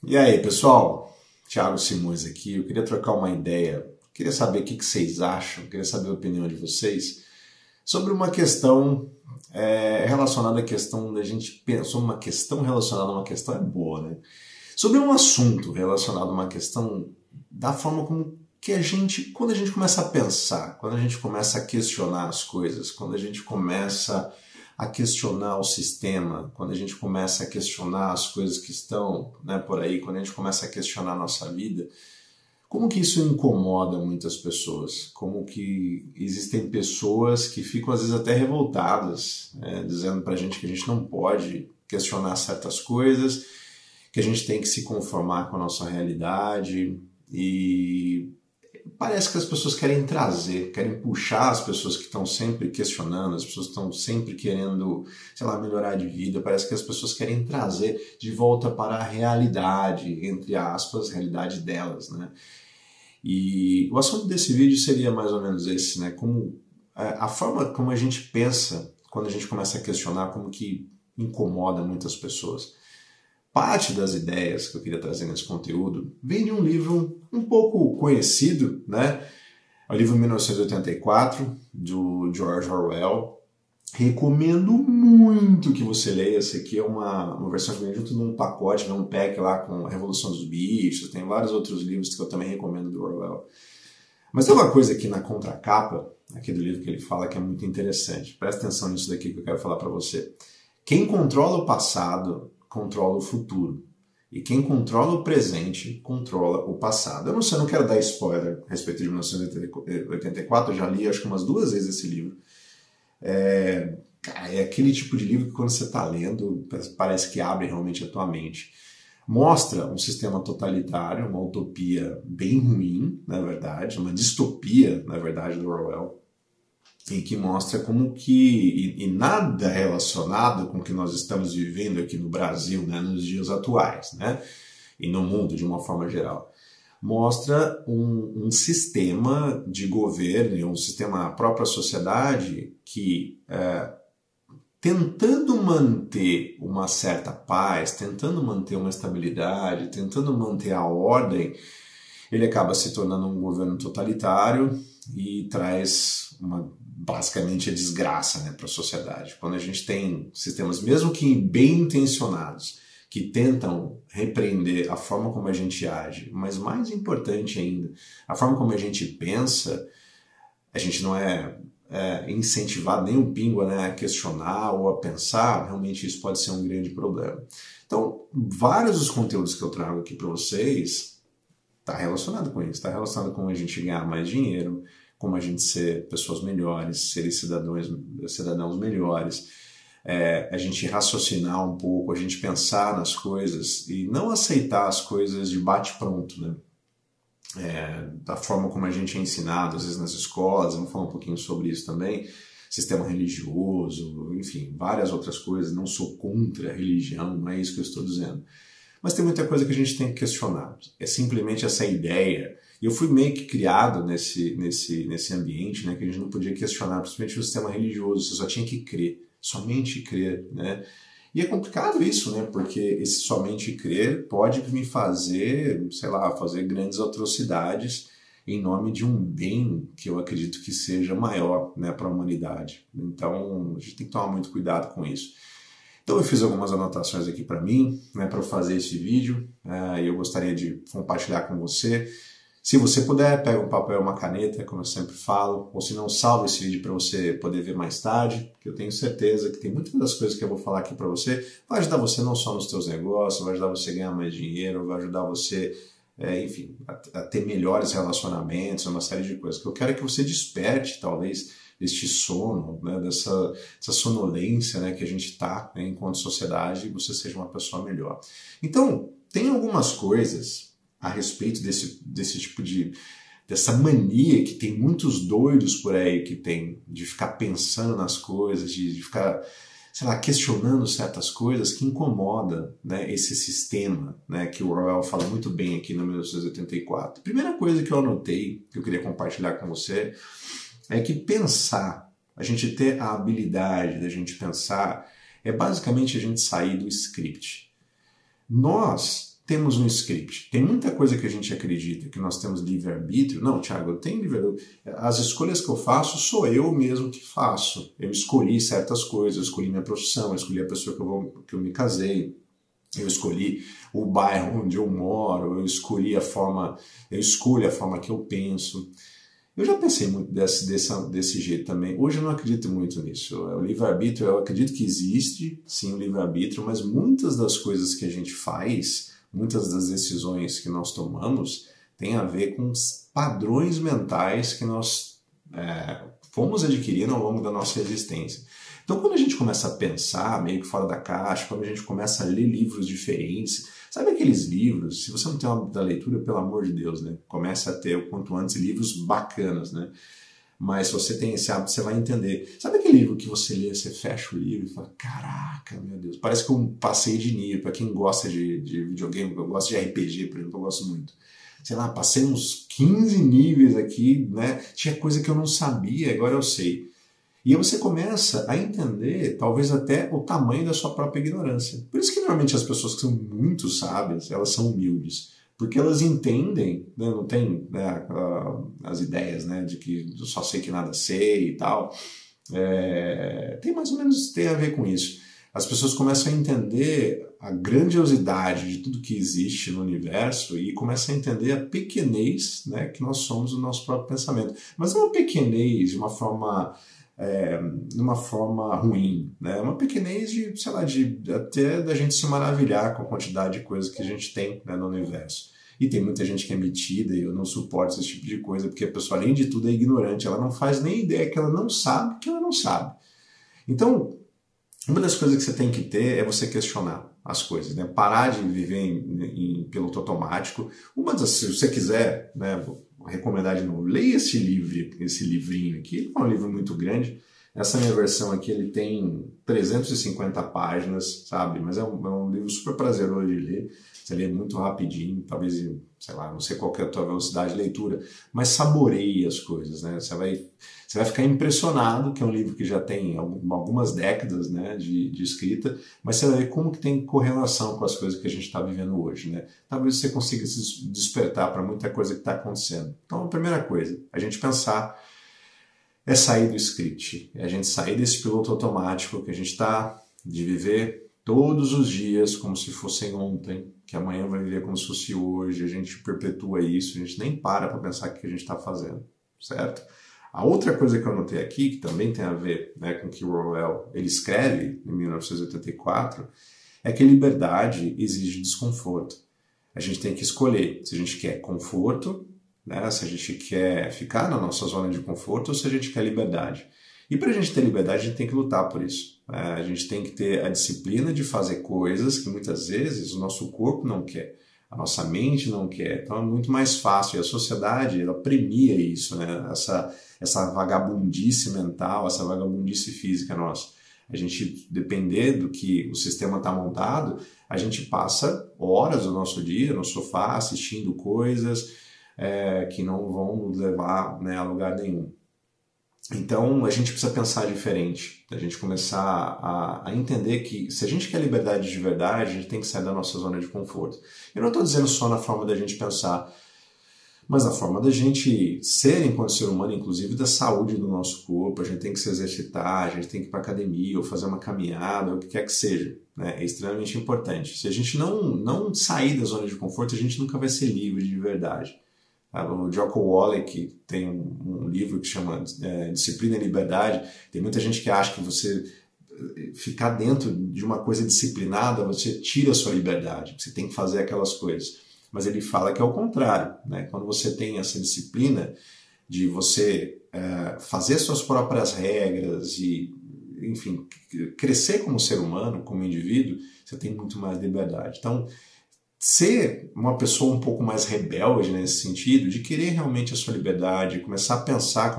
E aí, pessoal? Thiago Simões aqui. Eu queria trocar uma ideia. Queria saber o que vocês acham, queria saber a opinião de vocês sobre uma questão relacionada à questão da gente pensar. Uma questão relacionada a uma questão é boa, né? Sobre um assunto relacionado a uma questão da forma como que quando a gente começa a pensar, quando a gente começa a questionar as coisas, quando a gente começa a questionar o sistema, quando a gente começa a questionar as coisas que estão, né, por aí, quando a gente começa a questionar a nossa vida, como que isso incomoda muitas pessoas? Como que existem pessoas que ficam às vezes até revoltadas, né, dizendo pra gente que a gente não pode questionar certas coisas, que a gente tem que se conformar com a nossa realidade, e parece que as pessoas querem puxar as pessoas que estão sempre questionando, as pessoas que estão sempre querendo, sei lá, melhorar de vida. Parece que as pessoas querem trazer de volta para a realidade, entre aspas, realidade delas, né? E o assunto desse vídeo seria mais ou menos esse, né? Como a forma como a gente pensa quando a gente começa a questionar, como que incomoda muitas pessoas. Parte das ideias que eu queria trazer nesse conteúdo vem de um livro um pouco conhecido, né? É o livro 1984, do George Orwell. Recomendo muito que você leia. Esse aqui é uma versão que vem junto num pacote, num pack lá com a Revolução dos Bichos. Tem vários outros livros que eu também recomendo do Orwell. Mas tem uma coisa aqui na contracapa, aqui do livro, que ele fala que é muito interessante. Presta atenção nisso daqui que eu quero falar para você. Quem controla o passado controla o futuro. E quem controla o presente controla o passado. Eu não quero dar spoiler a respeito de 1984, eu já li acho que umas 2 vezes esse livro. É aquele tipo de livro que quando você está lendo, parece que abre realmente a tua mente. Mostra um sistema totalitário, uma utopia bem ruim, na verdade, uma distopia, na verdade, do Orwell, e que mostra como que, e nada relacionado com o que nós estamos vivendo aqui no Brasil, né, nos dias atuais, né, e no mundo de uma forma geral. Mostra um sistema de governo, um sistema, a própria sociedade, que tentando manter uma certa paz, tentando manter uma estabilidade, tentando manter a ordem, ele acaba se tornando um governo totalitário e traz basicamente a desgraça, né, para a sociedade. Quando a gente tem sistemas, mesmo que bem intencionados, que tentam repreender a forma como a gente age, mas mais importante ainda, a forma como a gente pensa, a gente não é incentivado nem um pingo, né, a questionar ou a pensar, realmente isso pode ser um grande problema. Então, vários dos conteúdos que eu trago aqui para vocês está relacionado com isso, está relacionado com a gente ganhar mais dinheiro, como a gente ser pessoas melhores, ser cidadãos melhores, a gente raciocinar um pouco, a gente pensar nas coisas e não aceitar as coisas de bate-pronto, né? Da forma como a gente é ensinado, às vezes nas escolas, vamos falar um pouquinho sobre isso também, sistema religioso, enfim, várias outras coisas. Não sou contra a religião, não é isso que eu estou dizendo. Mas tem muita coisa que a gente tem que questionar. É simplesmente essa ideia. E eu fui meio que criado nesse ambiente, né, que a gente não podia questionar, principalmente o sistema religioso. Você só tinha que crer, somente crer, né? E é complicado isso, né? Porque esse somente crer pode me fazer, sei lá, fazer grandes atrocidades em nome de um bem que eu acredito que seja maior, né, para a humanidade. Então, a gente tem que tomar muito cuidado com isso. Então eu fiz algumas anotações aqui para mim, né, para fazer esse vídeo, e eu gostaria de compartilhar com você. Se você puder, pega um papel e uma caneta, como eu sempre falo, ou se não, salva esse vídeo para você poder ver mais tarde, porque eu tenho certeza que tem muitas das coisas que eu vou falar aqui para você, vai ajudar você não só nos seus negócios, vai ajudar você a ganhar mais dinheiro, vai ajudar você, enfim, a ter melhores relacionamentos, uma série de coisas. O que eu quero é que você desperte, talvez, deste sono, né, dessa sonolência, né, que a gente está, né, enquanto sociedade, e você seja uma pessoa melhor. Então, tem algumas coisas a respeito desse tipo dessa mania que tem muitos doidos por aí que tem de ficar pensando nas coisas, de ficar, sei lá, questionando certas coisas que incomoda, né, esse sistema, né, que o Orwell fala muito bem aqui no 1984. Primeira coisa que eu anotei, que eu queria compartilhar com você, é que pensar, a gente ter a habilidade da gente pensar, é basicamente a gente sair do script. Nós temos um script. Tem muita coisa que a gente acredita, que nós temos livre-arbítrio. Não, Thiago, eu tenho livre-arbítrio. As escolhas que eu faço, sou eu mesmo que faço. Eu escolhi certas coisas, eu escolhi minha profissão, eu escolhi a pessoa que eu me casei, eu escolhi o bairro onde eu moro, eu escolho a forma que eu penso. Eu já pensei muito desse jeito também. Hoje eu não acredito muito nisso. O livre-arbítrio, eu acredito que existe, sim, o livre-arbítrio, mas muitas das coisas que a gente faz, muitas das decisões que nós tomamos, tem a ver com os padrões mentais que nós fomos adquirindo ao longo da nossa existência. Então, quando a gente começa a pensar meio que fora da caixa, quando a gente começa a ler livros diferentes, sabe aqueles livros, se você não tem uma da leitura, pelo amor de Deus, né? Comece a ter o quanto antes livros bacanas, né? Mas se você tem esse hábito, você vai entender. Sabe aquele livro que você lê, você fecha o livro e fala, caraca, meu Deus, parece que eu passei de nível. Para quem gosta de videogame, eu gosto de RPG, por exemplo, eu gosto muito. Sei lá, passei uns 15 níveis aqui, né? Tinha coisa que eu não sabia, agora eu sei. E aí você começa a entender, talvez até, o tamanho da sua própria ignorância. Por isso que normalmente as pessoas que são muito sábias, elas são humildes. Porque elas entendem, né, não tem, né, as ideias, né, de que eu só sei que nada sei e tal. Tem mais ou menos tem a ver com isso. As pessoas começam a entender a grandiosidade de tudo que existe no universo e começam a entender a pequenez, né, que nós somos no nosso próprio pensamento. Mas não uma pequenez de uma forma ruim, né? Uma pequenez de, sei lá, até da gente se maravilhar com a quantidade de coisas que a gente tem, né, no universo. E tem muita gente que é metida e eu não suporto esse tipo de coisa, porque a pessoa, além de tudo, é ignorante. Ela não faz nem ideia que ela não sabe que ela não sabe. Então, uma das coisas que você tem que ter é você questionar as coisas, né? Parar de viver em piloto automático. Se você quiser, né, vou recomendar de novo, leia esse livrinho aqui, é um livro muito grande. Essa minha versão aqui, ele tem 350 páginas, sabe? Mas é um livro super prazeroso de ler. Você lê muito rapidinho, talvez, sei lá, não sei qual que é a tua velocidade de leitura, mas saboreie as coisas, né? Você vai ficar impressionado, que é um livro que já tem algumas décadas, né, de escrita, mas você vai ver como que tem correlação com as coisas que a gente está vivendo hoje, né? Talvez você consiga se despertar para muita coisa que está acontecendo. Então, a primeira coisa, a gente pensar é sair do script, é a gente sair desse piloto automático que a gente está, de viver todos os dias como se fossem ontem, que amanhã vai viver como se fosse hoje, a gente perpetua isso, a gente nem para pensar o que a gente está fazendo, certo? A outra coisa que eu anotei aqui, que também tem a ver, né, com o que o Orwell ele escreve em 1984, é que liberdade exige desconforto. A gente tem que escolher se a gente quer conforto, né, se a gente quer ficar na nossa zona de conforto ou se a gente quer liberdade. E para a gente ter liberdade, a gente tem que lutar por isso. A gente tem que ter a disciplina de fazer coisas que muitas vezes o nosso corpo não quer, a nossa mente não quer. Então é muito mais fácil. E a sociedade, ela premia isso, né? Essa vagabundice mental, essa vagabundice física nossa. A gente, depender do que o sistema está montado, a gente passa horas do nosso dia no sofá assistindo coisas que não vão nos levar, né, a lugar nenhum. Então, a gente precisa pensar diferente, a gente começar a entender que se a gente quer liberdade de verdade, a gente tem que sair da nossa zona de conforto. Eu não estou dizendo só na forma da gente pensar, mas na forma da gente ser enquanto ser humano, inclusive da saúde do nosso corpo. A gente tem que se exercitar, a gente tem que ir para a academia ou fazer uma caminhada, o que quer que seja, né? É extremamente importante. Se a gente não sair da zona de conforto, a gente nunca vai ser livre de verdade. O Jocko Willink tem um livro que chama Disciplina e Liberdade. Tem muita gente que acha que você ficar dentro de uma coisa disciplinada, você tira a sua liberdade, você tem que fazer aquelas coisas. Mas ele fala que é o contrário, né? Quando você tem essa disciplina de você fazer suas próprias regras e, enfim, crescer como ser humano, como indivíduo, você tem muito mais liberdade. Então, ser uma pessoa um pouco mais rebelde nesse sentido, de querer realmente a sua liberdade, começar a pensar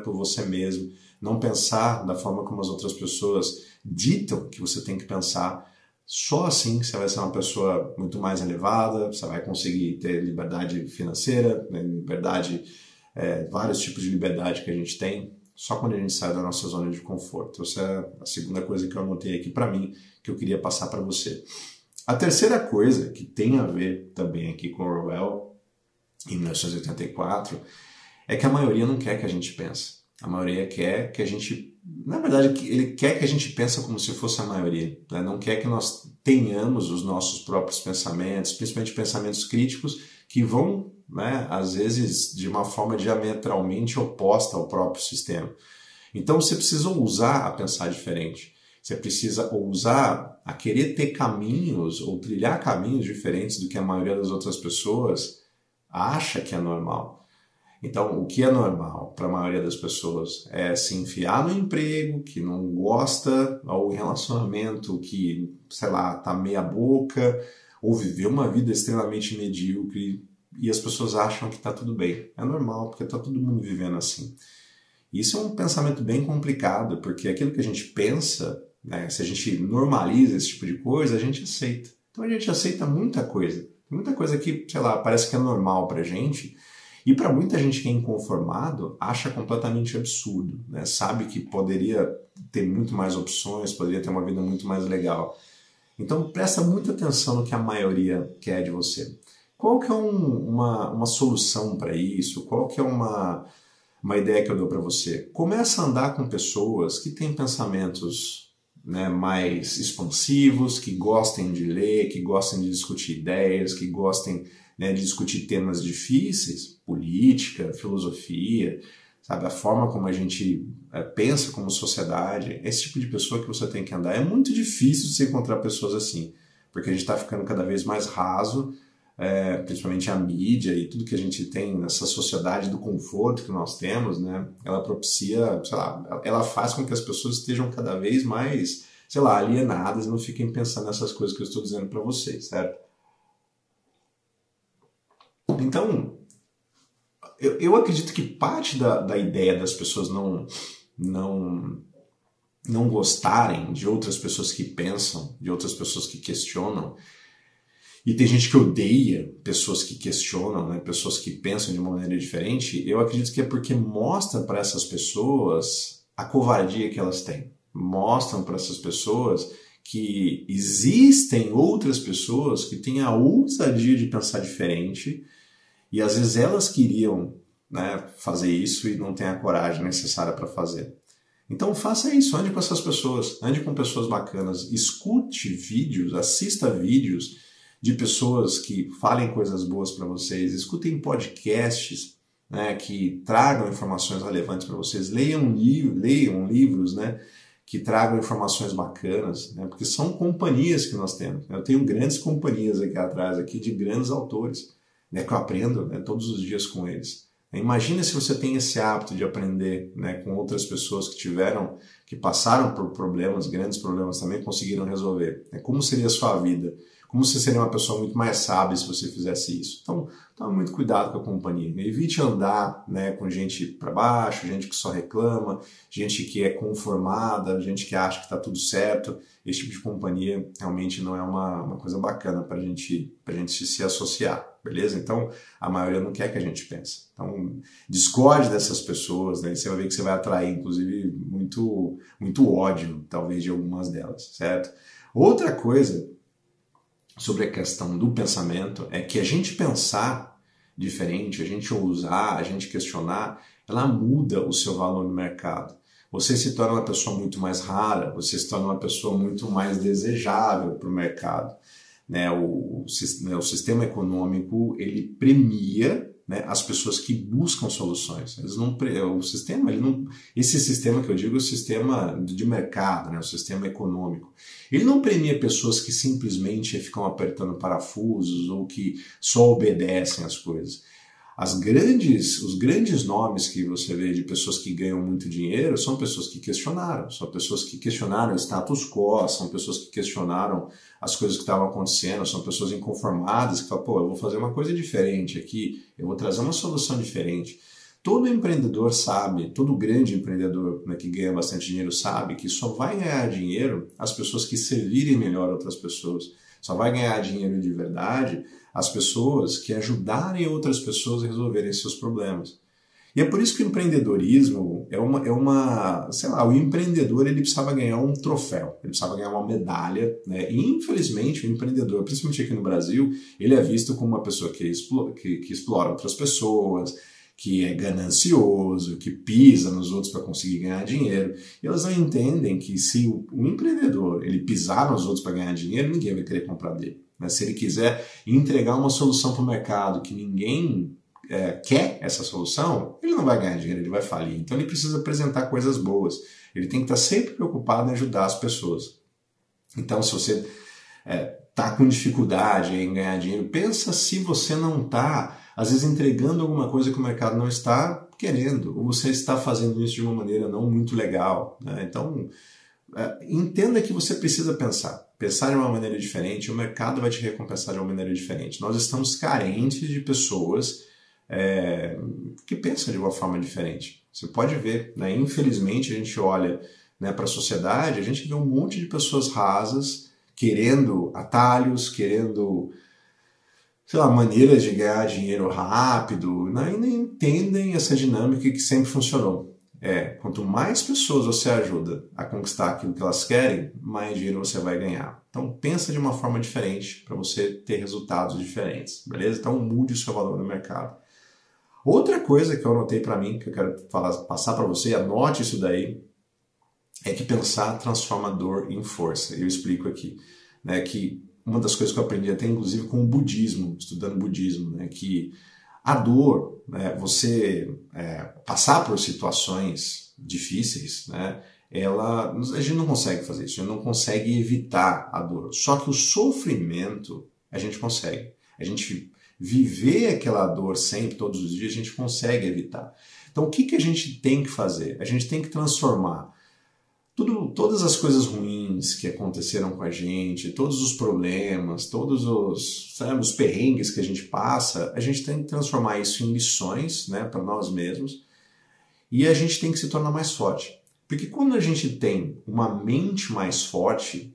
por você mesmo, não pensar da forma como as outras pessoas ditam que você tem que pensar. Só assim você vai ser uma pessoa muito mais elevada, você vai conseguir ter liberdade financeira, né, liberdade, vários tipos de liberdade que a gente tem, só quando a gente sai da nossa zona de conforto. Essa é a segunda coisa que eu anotei aqui para mim, que eu queria passar para você. A terceira coisa que tem a ver também aqui com Orwell, em 1984, é que a maioria não quer que a gente pense. A maioria quer que a gente... Na verdade, ele quer que a gente pense como se fosse a maioria. Né? Não quer que nós tenhamos os nossos próprios pensamentos, principalmente pensamentos críticos, que vão, né, às vezes, de uma forma diametralmente oposta ao próprio sistema. Então, você precisa ousar a pensar diferente. Você precisa ousar a querer ter caminhos ou trilhar caminhos diferentes do que a maioria das outras pessoas acha que é normal. Então, o que é normal para a maioria das pessoas é se enfiar no emprego que não gosta, ou em relacionamento que, sei lá, tá meia boca, ou viver uma vida extremamente medíocre e as pessoas acham que está tudo bem. É normal, porque está todo mundo vivendo assim. Isso é um pensamento bem complicado, porque aquilo que a gente pensa, né, se a gente normaliza esse tipo de coisa, a gente aceita. Então a gente aceita muita coisa. Muita coisa que, sei lá, parece que é normal pra gente. E para muita gente que é inconformado, acha completamente absurdo, né? Sabe que poderia ter muito mais opções, poderia ter uma vida muito mais legal. Então presta muita atenção no que a maioria quer de você. Qual que é uma solução para isso? Qual que é uma ideia que eu dou para você? Começa a andar com pessoas que têm pensamentos, né, mais expansivos, que gostem de ler, que gostem de discutir ideias, que gostem, né, de discutir temas difíceis, política, filosofia, sabe, a forma como a gente pensa como sociedade. Esse tipo de pessoa que você tem que andar. É muito difícil você encontrar pessoas assim, porque a gente está ficando cada vez mais raso, principalmente a mídia e tudo que a gente tem nessa sociedade do conforto que nós temos, né, ela propicia, sei lá, ela faz com que as pessoas estejam cada vez mais, sei lá, alienadas e não fiquem pensando nessas coisas que eu estou dizendo para vocês, certo? Então, eu acredito que parte da ideia das pessoas não gostarem de outras pessoas que pensam, de outras pessoas que questionam, e tem gente que odeia pessoas que questionam, né, pessoas que pensam de uma maneira diferente, eu acredito que é porque mostra para essas pessoas a covardia que elas têm. Mostram para essas pessoas que existem outras pessoas que têm a ousadia de pensar diferente e às vezes elas queriam, né, fazer isso e não têm a coragem necessária para fazer. Então faça isso, ande com essas pessoas, ande com pessoas bacanas, escute vídeos, assista vídeos de pessoas que falem coisas boas para vocês, escutem podcasts, né, que tragam informações relevantes para vocês, leiam livros, né, que tragam informações bacanas, né, porque são companhias que nós temos. Eu tenho grandes companhias aqui atrás aqui de grandes autores, né, que eu aprendo, né, todos os dias com eles. Imagina se você tem esse hábito de aprender, né, com outras pessoas que passaram por problemas, grandes problemas também, conseguiram resolver. Como seria a sua vida? Como você seria uma pessoa muito mais sábia se você fizesse isso? Então, tome muito cuidado com a companhia. Evite andar, né, com gente para baixo, gente que só reclama, gente que é conformada, gente que acha que está tudo certo. Esse tipo de companhia realmente não é uma coisa bacana para a gente se associar, beleza? Então, a maioria não quer que a gente pense. Então, discorde dessas pessoas, né? Você vai ver que você vai atrair, inclusive, muito ódio, talvez, de algumas delas, certo? Outra coisa sobre a questão do pensamento é que a gente pensar diferente, a gente ousar, a gente questionar, ela muda o seu valor no mercado. Você se torna uma pessoa muito mais rara, você se torna uma pessoa muito mais desejável para o mercado. Né? O sistema econômico, ele premia, né, as pessoas que buscam soluções. Esse sistema que eu digo é o sistema de mercado, né, o sistema econômico. Ele não premia pessoas que simplesmente ficam apertando parafusos ou que só obedecem às coisas. Os grandes nomes que você vê de pessoas que ganham muito dinheiro são pessoas que questionaram, são pessoas que questionaram o status quo, são pessoas que questionaram as coisas que estavam acontecendo, são pessoas inconformadas que falam, pô, eu vou fazer uma coisa diferente aqui, eu vou trazer uma solução diferente. Todo empreendedor sabe, todo grande empreendedor, né, que ganha bastante dinheiro sabe que só vai ganhar dinheiro as pessoas que servirem melhor outras pessoas. Só vai ganhar dinheiro de verdade as pessoas que ajudarem outras pessoas a resolverem seus problemas. E é por isso que o empreendedorismo sei lá, o empreendedor ele precisava ganhar um troféu, ele precisava ganhar uma medalha, né? E infelizmente o empreendedor, principalmente aqui no Brasil, ele é visto como uma pessoa que explora outras pessoas, que é ganancioso, que pisa nos outros para conseguir ganhar dinheiro. E elas não entendem que se o empreendedor ele pisar nos outros para ganhar dinheiro, ninguém vai querer comprar dele. Né? Se ele quiser entregar uma solução para o mercado que ninguém quer essa solução, ele não vai ganhar dinheiro, ele vai falir. Então ele precisa apresentar coisas boas. Ele tem que estar sempre preocupado em ajudar as pessoas. Então se você está com dificuldade em ganhar dinheiro, pensa se você não está, às vezes, entregando alguma coisa que o mercado não está querendo, ou você está fazendo isso de uma maneira não muito legal. Né? Então, entenda que você precisa pensar de uma maneira diferente, o mercado vai te recompensar de uma maneira diferente. Nós estamos carentes de pessoas que pensam de uma forma diferente. Você pode ver, né? Infelizmente, a gente olha, né, para a sociedade, a gente vê um monte de pessoas rasas, querendo atalhos, querendo, sei lá, maneiras de ganhar dinheiro rápido, né? E nem entendem essa dinâmica que sempre funcionou. Quanto mais pessoas você ajuda a conquistar aquilo que elas querem, mais dinheiro você vai ganhar. Então pensa de uma forma diferente para você ter resultados diferentes, beleza? Então mude o seu valor no mercado. Outra coisa que eu anotei para mim, que eu quero passar para você, anote isso daí, é que pensar transforma dor em força. Eu explico aqui, né, que uma das coisas que eu aprendi até inclusive com o budismo, estudando budismo, né, que a dor, né, você passar por situações difíceis, né, a gente não consegue fazer isso, a gente não consegue evitar a dor. Só que o sofrimento a gente consegue. A gente viver aquela dor sempre, todos os dias, a gente consegue evitar. Então o que a gente tem que fazer? A gente tem que transformar todas as coisas ruins que aconteceram com a gente, todos os problemas, todos os perrengues que a gente passa, a gente tem que transformar isso em lições, né, para nós mesmos, e a gente tem que se tornar mais forte. Porque quando a gente tem uma mente mais forte,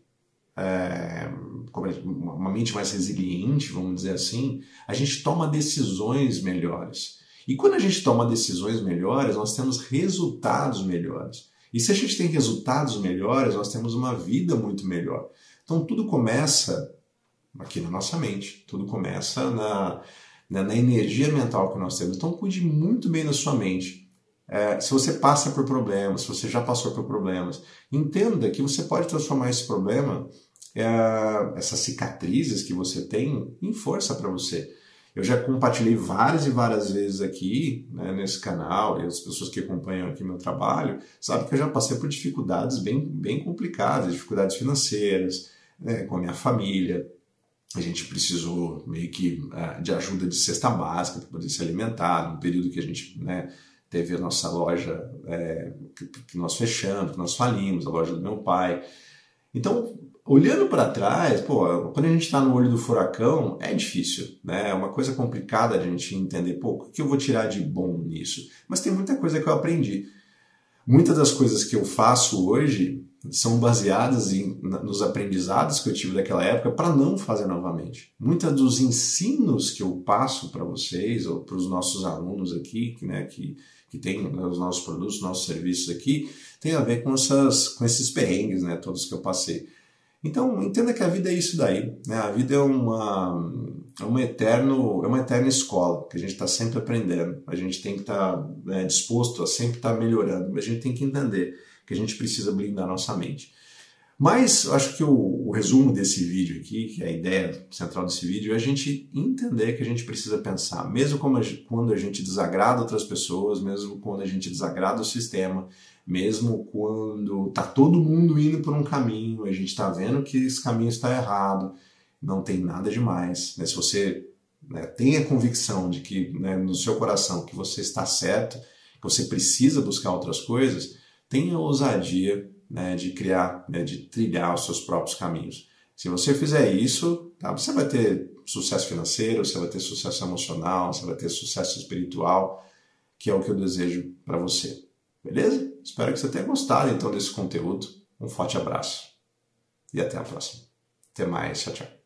uma mente mais resiliente, vamos dizer assim, a gente toma decisões melhores. E quando a gente toma decisões melhores, nós temos resultados melhores. E se a gente tem resultados melhores, nós temos uma vida muito melhor. Então tudo começa aqui na nossa mente, tudo começa na energia mental que nós temos. Então cuide muito bem da sua mente. Se você passa por problemas, se você já passou por problemas, entenda que você pode transformar esse problema, essas cicatrizes que você tem, em força para você. Eu já compartilhei várias e várias vezes aqui, né, nesse canal, e as pessoas que acompanham aqui meu trabalho, sabem que eu já passei por dificuldades bem complicadas, dificuldades financeiras, né, com a minha família. A gente precisou meio que de ajuda de cesta básica para poder se alimentar, no período que a gente, né, teve a nossa loja que nós fechamos, que nós falimos, a loja do meu pai. Então, olhando para trás, quando a gente está no olho do furacão, é difícil, né? É uma coisa complicada a gente entender, o que eu vou tirar de bom nisso? Mas tem muita coisa que eu aprendi. Muitas das coisas que eu faço hoje são baseadas nos aprendizados que eu tive daquela época para não fazer novamente. Muitos dos ensinos que eu passo para vocês, ou para os nossos alunos aqui, né, que tem os nossos produtos, nossos serviços aqui, tem a ver com esses perrengues, né, todos que eu passei. Então, entenda que a vida é isso daí, né? A vida é uma eterna escola, que a gente está sempre aprendendo. A gente tem que estar disposto a sempre estar melhorando, mas a gente tem que entender que a gente precisa blindar nossa mente. Mas eu acho que o resumo desse vídeo aqui, que é a ideia central desse vídeo, é a gente entender que a gente precisa pensar, mesmo quando a gente desagrada outras pessoas, mesmo quando a gente desagrada o sistema, mesmo quando está todo mundo indo por um caminho, a gente está vendo que esse caminho está errado, não tem nada demais. Né? Se você tem a convicção de que no seu coração que você está certo, que você precisa buscar outras coisas, tenha a ousadia de criar, de trilhar os seus próprios caminhos. Se você fizer isso, você vai ter sucesso financeiro, você vai ter sucesso emocional, você vai ter sucesso espiritual, que é o que eu desejo para você. Beleza? Espero que você tenha gostado então desse conteúdo. Um forte abraço e até a próxima. Até mais. Tchau, tchau.